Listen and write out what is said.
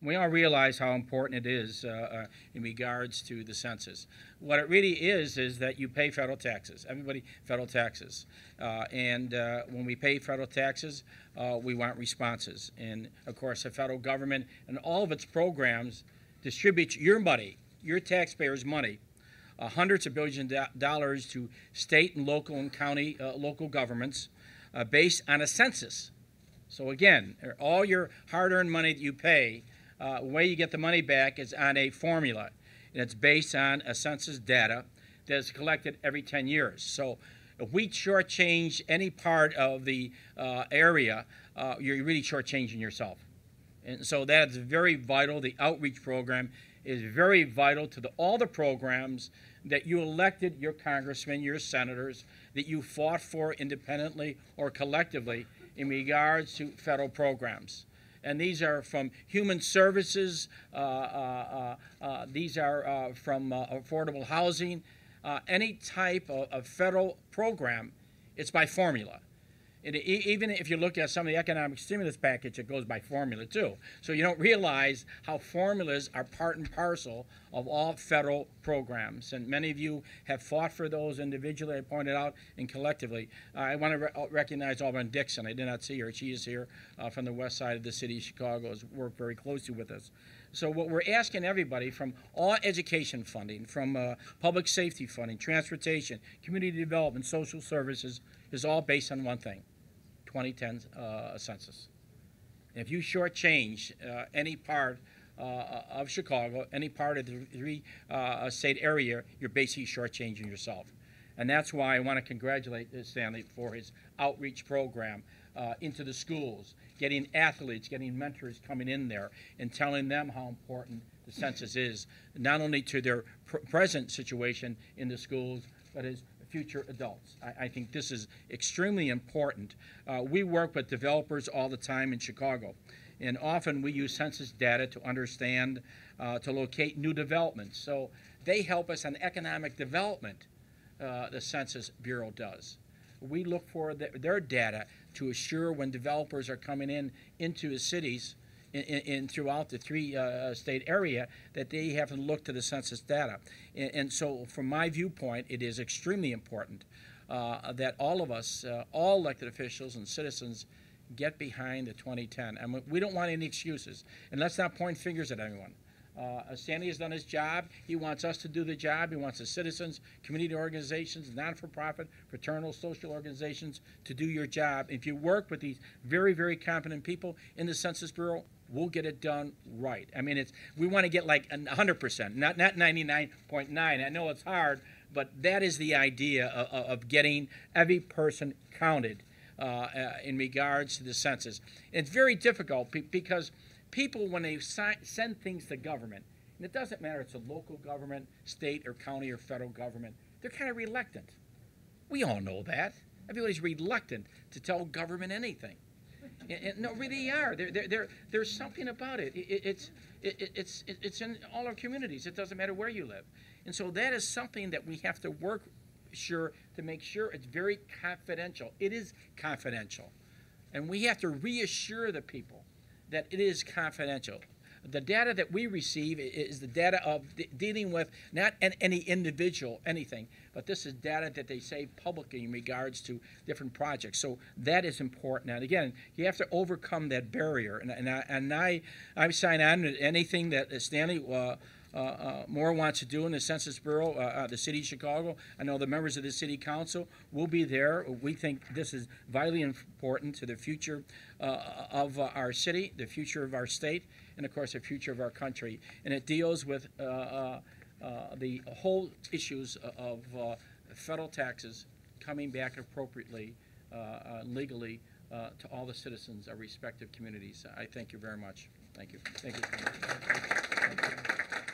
We all realize how important it is in regards to the census. What it really is that you pay federal taxes. Everybody, federal taxes. And when we pay federal taxes, we want responses. And of course, the federal government and all of its programs distributes your money, your taxpayers' money, hundreds of billions of dollars to state and local and county local governments based on a census. So again, all your hard-earned money that you pay, the way you get the money back is on a formula, and it's based on a census data that is collected every 10 years. So if we shortchange any part of the area, you're really shortchanging yourself. And so that's very vital. The outreach program is very vital to all the programs that you elected your congressmen, your senators, that you fought for independently or collectively in regards to federal programs. And these are from human services, these are from affordable housing, any type of federal program, it's by formula. And even if you look at some of the economic stimulus package, it goes by formula too. So you don't realize how formulas are part and parcel of all federal programs. And many of you have fought for those individually, I pointed out, and collectively. I want to recognize Alban Dixon. I did not see her. She is here from the west side of the city of Chicago, has worked very closely with us. So what we're asking everybody, from all education funding, from public safety funding, transportation, community development, social services, is all based on one thing: 2010 census. And if you shortchange any part of Chicago, any part of the three-state area, you're basically shortchanging yourself. And that's why I want to congratulate Stanley for his outreach program into the schools, getting athletes, getting mentors coming in there and telling them how important the census is, not only to their present situation in the schools, but as future adults. I think this is extremely important. We work with developers all the time in Chicago, and often we use census data to understand, to locate new developments. So they help us on economic development, the Census Bureau does. We look for their data to assure when developers are coming into the cities in throughout the three-state area, that they have to look to the census data. And so from my viewpoint, it is extremely important that all of us, all elected officials and citizens, get behind the 2010. And we don't want any excuses. And let's not point fingers at anyone. Stanley has done his job. He wants us to do the job. He wants the citizens, community organizations, non-for-profit, fraternal, social organizations to do your job. If you work with these very, very competent people in the Census Bureau, we'll get it done right. I mean, we want to get like 100%, not 99.9. I know it's hard, but that is the idea of getting every person counted in regards to the census. It's very difficult because people, when they send things to government, and it doesn't matter if it's a local government, state or county or federal government, they're kind of reluctant. We all know that. Everybody's reluctant to tell government anything. And no, really are. There's something about it. It's in all our communities. It doesn't matter where you live. And so that is something that we have to work to make sure it's very confidential. It is confidential. And we have to reassure the people that it is confidential. The data that we receive is the data of dealing with not any individual, anything, but this is data that they say publicly in regards to different projects. So that is important. And again, you have to overcome that barrier. And I sign on to anything that Stanley Moore wants to do in the Census Bureau, the City of Chicago. I know the members of the City Council will be there. We think this is vitally important to the future of our city, the future of our state, and of course the future of our country. And it deals with the whole issues of federal taxes coming back appropriately, legally, to all the citizens of respective communities. I thank you very much. Thank you. Thank you. Thank you.